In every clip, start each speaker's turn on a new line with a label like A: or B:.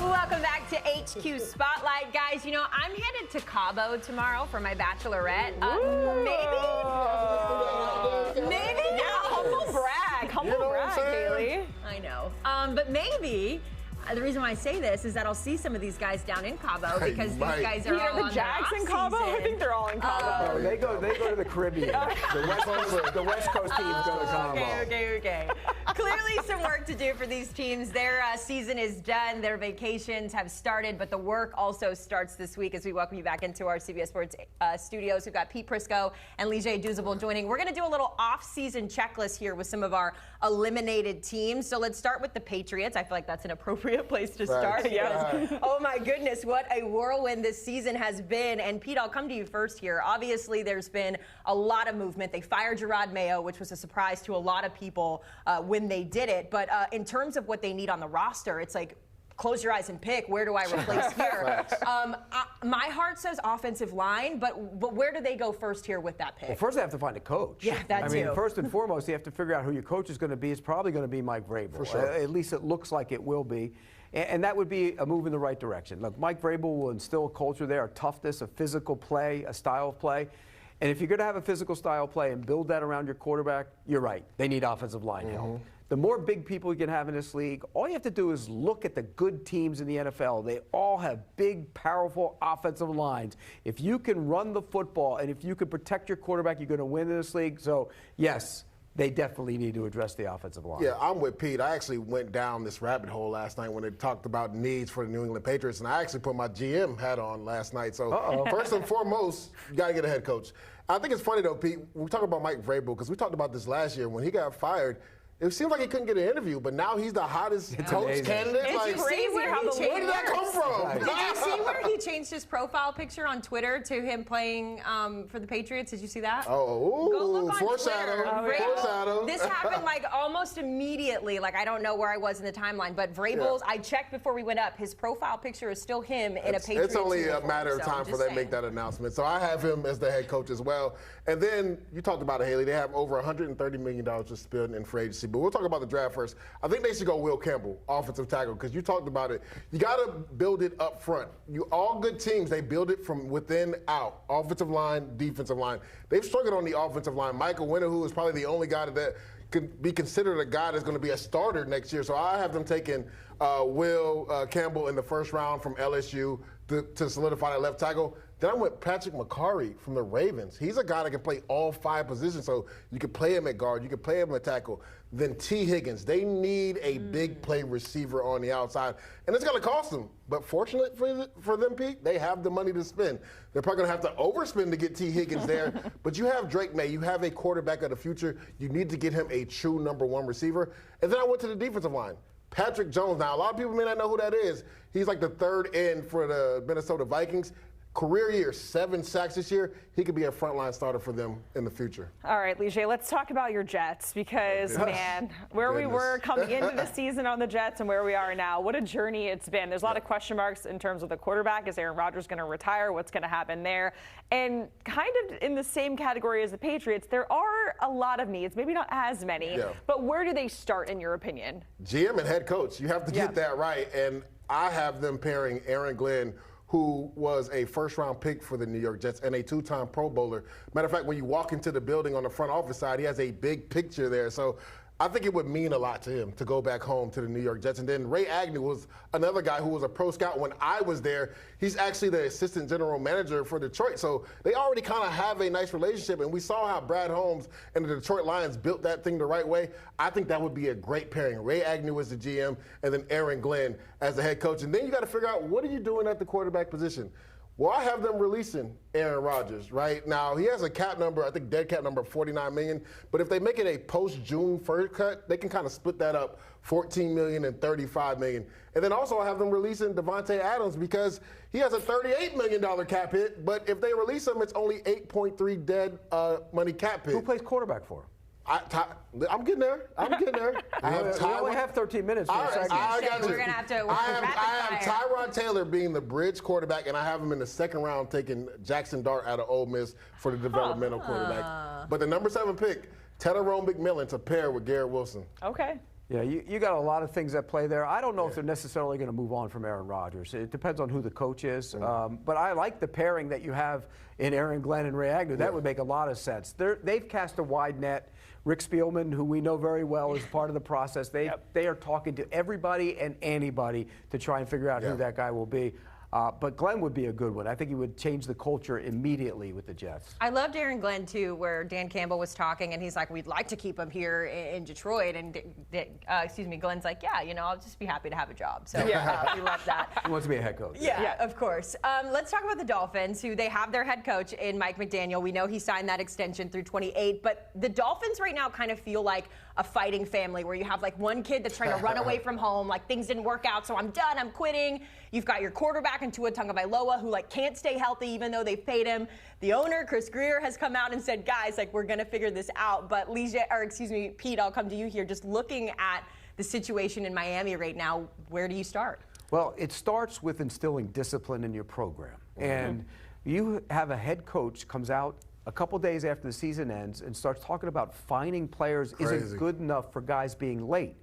A: Welcome back to HQ Spotlight. Guys, you know, I'm headed to Cabo tomorrow for my bachelorette. Maybe?
B: Yeah, humble brag, Haley.
A: I know. But maybe. The reason why I say this is that I'll see some of these guys down in Cabo because these guys are all
B: the
A: on
B: Jags
A: their
B: in Cabo? I think they're all in Cabo.
C: They go to the Caribbean. The West Coast teams go to Cabo.
A: Okay. Clearly some work to do for these teams. Their season is done. Their vacations have started, but the work also starts this week as we welcome you back into our CBS Sports studios. We've got Pete Prisco and Douzable joining. We're going to do a little off-season checklist here with some of our eliminated teams. So let's start with the Patriots. I feel like that's an appropriate place to start. Yes. Oh my goodness, what a whirlwind this season has been. And Pete, I'll come to you first here. Obviously, there's been a lot of movement. They fired Gerard Mayo, which was a surprise to a lot of people when they did it. But in terms of what they need on the roster, it's like, close your eyes and pick. Where do I replace here? My heart says offensive line, but where do they go first here with that pick?
C: Well, first they have to find a coach.
A: Yeah, that too.
C: I mean, first and foremost, you have to figure out who your coach is going to be. It's probably going to be Mike Vrabel.
D: For sure.
C: At least it looks like it will be. And that would be a move in the right direction. Look, Mike Vrabel will instill a culture there, a toughness, a physical play, a style of play. And if you're going to have a physical style play and build that around your quarterback, you're right. They need offensive line help. The more big people you can have in this league, all you have to do is look at the good teams in the NFL. They all have big, powerful offensive lines. If you can run the football and if you can protect your quarterback, you're going to win in this league. So, yes, they definitely need to address the offensive line.
D: Yeah, I'm with Pete. I actually went down this rabbit hole last night when they talked about needs for the New England Patriots, and I actually put my GM hat on last night. So, first and foremost, you got to get a head coach. I think it's funny, though, Pete, we talk about Mike Vrabel, because we talked about this last year. When he got fired, it seemed like he couldn't get an interview, but now he's the hottest coach candidate.
A: Did you see where
D: did that come from?
A: Did you see where he changed his profile picture on Twitter to him playing for the Patriots? Did you see that?
D: Oh,
A: go look on
D: foreshadow.
A: Twitter.
D: Foreshadow.
A: This happened like almost immediately. Like I don't know where I was in the timeline, but Vrabel's. I checked before we went up. His profile picture is still him in a Patriots
D: It's only
A: uniform,
D: a matter of time for them to make that announcement. So I have him as the head coach as well. And then you talked about it, Haley. They have over $130 million to spend in free agency. But we'll talk about the draft first. I think they should go Will Campbell, offensive tackle, because you talked about it. You got to build it up front. All good teams, they build it from within out. Offensive line, defensive line. They've struggled on the offensive line. Michael Winter, who is probably the only guy that could be considered a guy that's going to be a starter next year. So I have them taking Will Campbell in the first round from LSU to solidify that left tackle. Then I went Patrick McCarry from the Ravens. He's a guy that can play all 5 positions, so you can play him at guard, you can play him at tackle. Then T. Higgins. They need a big play receiver on the outside, and it's going to cost them. But fortunately for them, Pete, they have the money to spend. They're probably going to have to overspend to get T. Higgins there, but you have Drake May. You have a quarterback of the future. You need to get him a true number 1 receiver. And then I went to the defensive line. Patrick Jones. Now, a lot of people may not know who that is. He's like the third end for the Minnesota Vikings. Career year, 7 sacks this year. He could be a frontline starter for them in the future.
B: All right, Lige, let's talk about your Jets because, man, where we were coming into the season on the Jets and where we are now, what a journey it's been. There's a lot of question marks in terms of the quarterback. Is Aaron Rodgers going to retire? What's going to happen there? And kind of in the same category as the Patriots, there are a lot of needs, maybe not as many, but where do they start in your opinion?
D: GM and head coach. You have to get that right. And I have them pairing Aaron Glenn, who was a first-round pick for the New York Jets and a 2-time Pro Bowler. Matter of fact, when you walk into the building on the front office side, he has a big picture there. So I think it would mean a lot to him to go back home to the New York Jets. And then Ray Agnew was another guy who was a pro scout when I was there. He's actually the assistant general manager for Detroit. So they already kind of have a nice relationship. And we saw how Brad Holmes and the Detroit Lions built that thing the right way. I think that would be a great pairing. Ray Agnew as the GM and then Aaron Glenn as the head coach. And then you got to figure out, what are you doing at the quarterback position? Well, I have them releasing Aaron Rodgers, right? Now, he has a cap number, I think dead cap number of $49 million. But if they make it a post-June 1st cut, they can kind of split that up, $14 million and $35 million. And then also I have them releasing Devontae Adams because he has a $38 million cap hit. But if they release him, it's only 8.3 dead money cap hit.
C: Who plays quarterback for him?
D: I'm getting there.
C: We only have 13 minutes for a second.
D: I got you.
A: We're going to have to
D: I have Tyrod Taylor being the bridge quarterback, and I have him in the second round taking Jackson Dart out of Ole Miss for the developmental quarterback. But the number 7 pick, Tedorone McMillan to pair with Garrett Wilson.
B: Okay.
C: Yeah, you got a lot of things at play there. I don't know if they're necessarily going to move on from Aaron Rodgers. It depends on who the coach is. But I like the pairing that you have in Aaron Glenn and Ray Agnew. That would make a lot of sense. They've cast a wide net. Rick Spielman, who we know very well, is part of the process. They are talking to everybody and anybody to try and figure out who that guy will be. But Glenn would be a good one. I think he would change the culture immediately with the Jets.
A: I loved Aaron Glenn, too, where Dan Campbell was talking, and he's like, we'd like to keep him here in Detroit. And, Glenn's like, yeah, I'll just be happy to have a job. So we love that.
C: He wants to be a head coach.
A: Yeah, of course. Let's talk about the Dolphins, who they have their head coach in Mike McDaniel. We know he signed that extension through 28. But the Dolphins right now kind of feel like a fighting family where you have like one kid that's trying to run away from home, like things didn't work out, so I'm done, I'm quitting. You've got your quarterback in Tua Tagovailoa who like can't stay healthy even though they've paid him. The owner, Chris Greer, has come out and said, guys, like we're gonna figure this out. But Pete, I'll come to you here. Just looking at the situation in Miami right now, where do you start?
C: Well, it starts with instilling discipline in your program. And you have a head coach comes out a couple days after the season ends and starts talking about finding players isn't good enough for guys being late.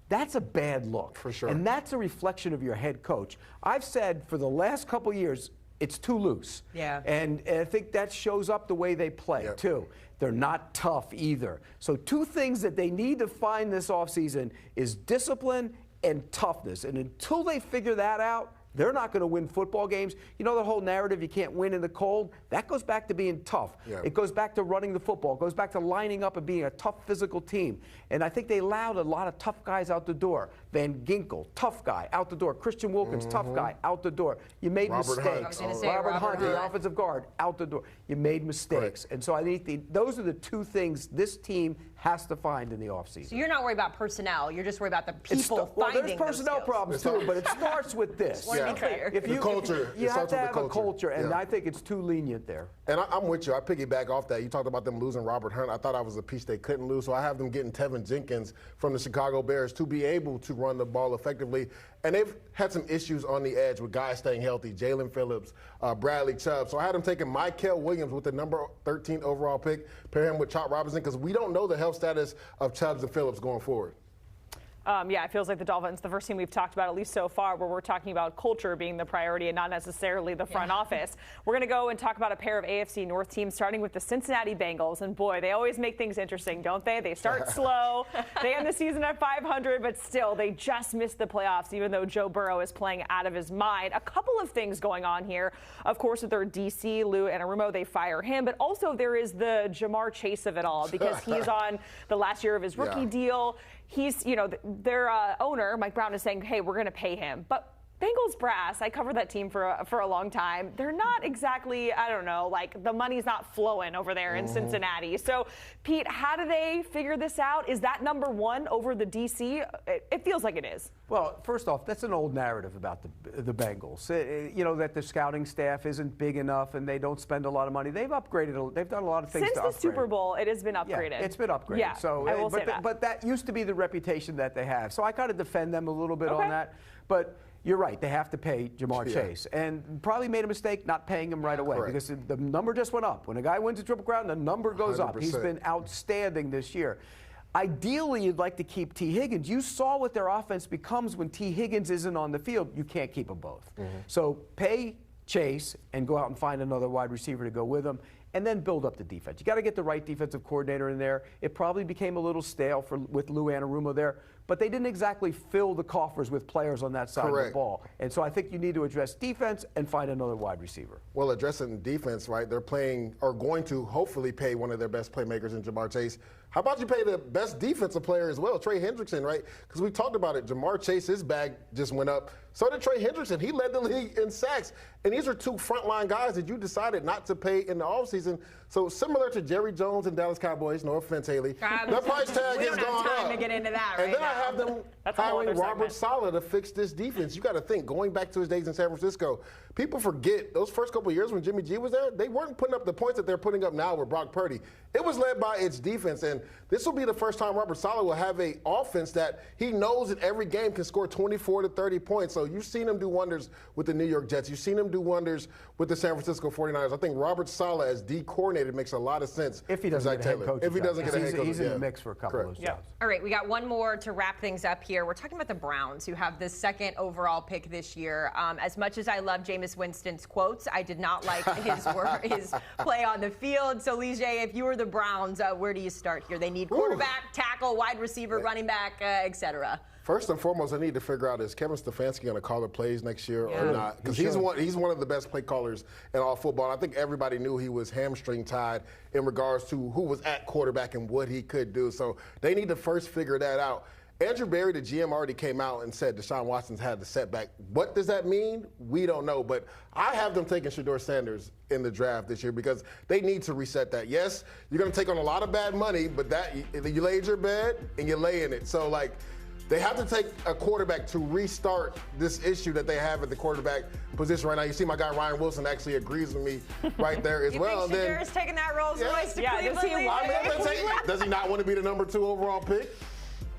C: That's a bad look.
D: For sure.
C: And that's a reflection of your head coach. I've said for the last couple years, it's too loose.
A: Yeah.
C: And I think that shows up the way they play, too. They're not tough either. So two things that they need to find this offseason is discipline and toughness. And until they figure that out, they're not going to win football games. You know the whole narrative, you can't win in the cold? That goes back to being tough. It goes back to running the football. It goes back to lining up and being a tough physical team. And I think they allowed a lot of tough guys out the door. Van Ginkel, tough guy, out the door. Christian Wilkins, tough guy, out the door. You made mistakes. Robert Hunt, the offensive guard, out the door. You made mistakes. And so I think those are the two things this team has to find in the offseason.
A: So you're not worried about personnel. You're just worried about the people finding
C: Well, there's personnel problems, too, but it starts with this.
A: To be clear.
C: If
D: the culture.
C: You have to have a culture, and I think it's too lenient there.
D: And I'm with you. I piggyback off that. You talked about them losing Robert Hunt. I thought I was a piece they couldn't lose, so I have them getting Tevin Jenkins from the Chicago Bears to be able to run the ball effectively. And they've had some issues on the edge with guys staying healthy, Jalen Phillips, Bradley Chubb. So I had them taking Mykel Williams with the number 13 overall pick, pair him with Chop Robinson, because we don't know the health status of Chubbs and Phillips going forward.
B: It feels like the Dolphins, the first team we've talked about, at least so far, where we're talking about culture being the priority and not necessarily the front office. We're going to go and talk about a pair of AFC North teams, starting with the Cincinnati Bengals. And boy, they always make things interesting, don't they? They start slow. They end the season at 500, but still, they just missed the playoffs, even though Joe Burrow is playing out of his mind. A couple of things going on here. Of course, with their DC, Lou Anarumo, they fire him. But also, there is the Jamar Chase of it all, because he's on the last year of his rookie deal. He's, their owner, Mike Brown, is saying, hey, we're going to pay him. But Bengals brass, I covered that team for a long time. They're not exactly, I don't know, like the money's not flowing over there in Cincinnati. So, Pete, how do they figure this out? Is that number one over the DC? It feels like it is.
C: Well, first off, that's an old narrative about the Bengals. That the scouting staff isn't big enough and they don't spend a lot of money. They've upgraded. They've done a lot of things
B: since
C: to
B: the
C: upgrade.
B: Super Bowl. It has been upgraded.
C: Yeah, it's been upgraded.
B: Yeah,
C: so,
B: I will say that.
C: But that used to be the reputation that they have. So I kind of defend them a little bit on that. But you're right. They have to pay Jamar Chase. And probably made a mistake not paying him right away because the number just went up. When a guy wins a Triple Crown, the number goes 100%. Up. He's been outstanding this year. Ideally, you'd like to keep T. Higgins. You saw what their offense becomes when T. Higgins isn't on the field. You can't keep them both. So pay Chase and go out and find another wide receiver to go with him, and then build up the defense. You got to get the right defensive coordinator in there. It probably became a little stale with Lou Anarumo there, but they didn't exactly fill the coffers with players on that side of the ball. And so I think you need to address defense and find another wide receiver.
D: Well, addressing defense, right, they're playing or going to hopefully pay one of their best playmakers in Jamar Chase. How about you pay the best defensive player as well, Trey Hendrickson, right? Because we talked about it. Jamar Chase, his bag just went up. So did Trey Hendrickson. He led the league in sacks. And these are two frontline guys that you decided not to pay in the offseason. So similar to Jerry Jones and Dallas Cowboys, no offense, Haley. Their price tag has gone up.
A: To get into that
D: and then
A: now.
D: I have them
B: That's a whole
D: hiring
B: other
D: Robert
B: segment.
D: Saleh to fix this defense. You got to think, going back to his days in San Francisco, people forget those first couple of years when Jimmy G was there, they weren't putting up the points that they're putting up now with Brock Purdy. It was led by its defense, and this will be the first time Robert Saleh will have an offense that he knows that every game can score 24 to 30 points. So you've seen him do wonders with the New York Jets. You've seen him do wonders with the San Francisco 49ers. I think Robert Saleh as D coordinator makes a lot of sense.
C: If he doesn't get a head coach.
D: If he doesn't get a head coach.
C: He's in the mix for a couple of those jobs.
A: All right, we got one more to wrap things up here. We're talking about the Browns, who have the second overall pick this year. As much as I love Jameis Winston's quotes, I did not like his play on the field. So, Lige, if you were the Browns, where do you start here? They need quarterback, tackle, wide receiver, running back, etc.
D: First and foremost, I need to figure out, is Kevin Stefanski going to call the plays next year or not? Because he's one of the best play callers in all football. I think everybody knew he was hamstring tied in regards to who was at quarterback and what he could do. So they need to first figure that out. Andrew Berry, the GM, already came out and said Deshaun Watson's had the setback. What does that mean? We don't know. But I have them taking Shedeur Sanders in the draft this year because they need to reset that. Yes, you're going to take on a lot of bad money, but that you laid your bed and you lay in it. So, like, they have to take a quarterback to restart this issue that they have at the quarterback position right now. You see my guy Ryan Wilson actually agrees with me right there as well.
A: You think Shedeur is taking that Rolls Royce to Cleveland?
D: Does he not want to be the number 2 overall pick?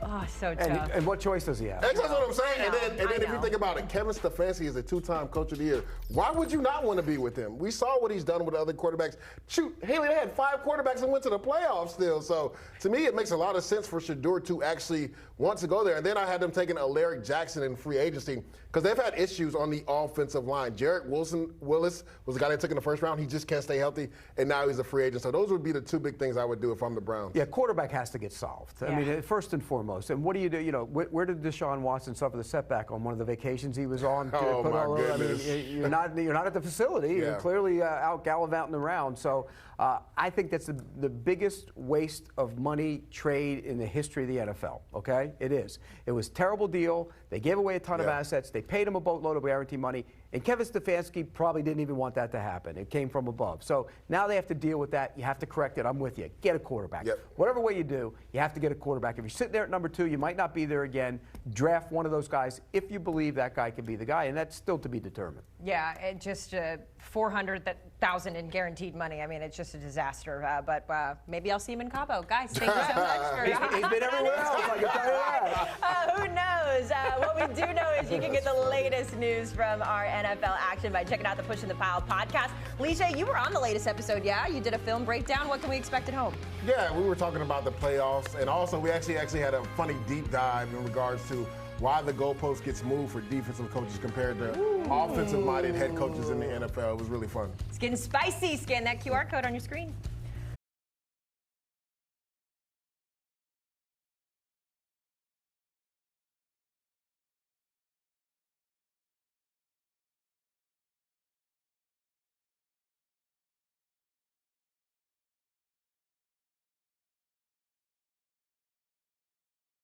A: Oh, so tough.
C: And what choice does he have?
D: That's what I'm saying. And then if you think about it, Kevin Stefanski is a 2-time Coach of the Year. Why would you not want to be with him? We saw what he's done with other quarterbacks. Shoot, Haley, they had 5 quarterbacks and went to the playoffs still. So to me, it makes a lot of sense for Shedeur to actually want to go there. And then I had them taking Alaric Jackson in free agency because they've had issues on the offensive line. Jarrett Willis was the guy they took in the first round. He just can't stay healthy, and now he's a free agent. So those would be the 2 big things I would do if I'm the Browns.
C: Yeah, quarterback has to get solved. I mean, first and foremost. And what do you do? You know, where did Deshaun Watson suffer the setback on one of the vacations he was on?
D: Oh, my goodness.
C: I mean, you're not at the facility. You're clearly out gallivanting around. So I think that's the biggest waste of money trade in the history of the NFL, okay? It is. It was a terrible deal. They gave away a ton of assets. They paid him a boatload of guarantee money. And Kevin Stefanski probably didn't even want that to happen. It came from above. So now they have to deal with that. You have to correct it. I'm with you. Get a quarterback. Whatever way you do, you have to get a quarterback. If you're sitting there at number 2, you might not be there again. Draft one of those guys if you believe that guy can be the guy, and that's still to be determined.
A: Yeah, it just $400,000 in guaranteed money. I mean, it's just a disaster. But maybe I'll see him in Cabo. Guys, thank you so much for
C: He's been everywhere else, I can tell you that.
A: Who knows? What we do know is you can get the latest news from our NFL action by checking out the Push in the Pile podcast. Lige, you were on the latest episode, yeah? You did a film breakdown. What can we expect at home?
D: Yeah, we were talking about the playoffs, and also we actually had a funny deep dive in regards to why the goalpost gets moved for defensive coaches compared to offensive-minded head coaches in the NFL. It was really fun.
A: It's getting spicy. Scan that QR code on your screen.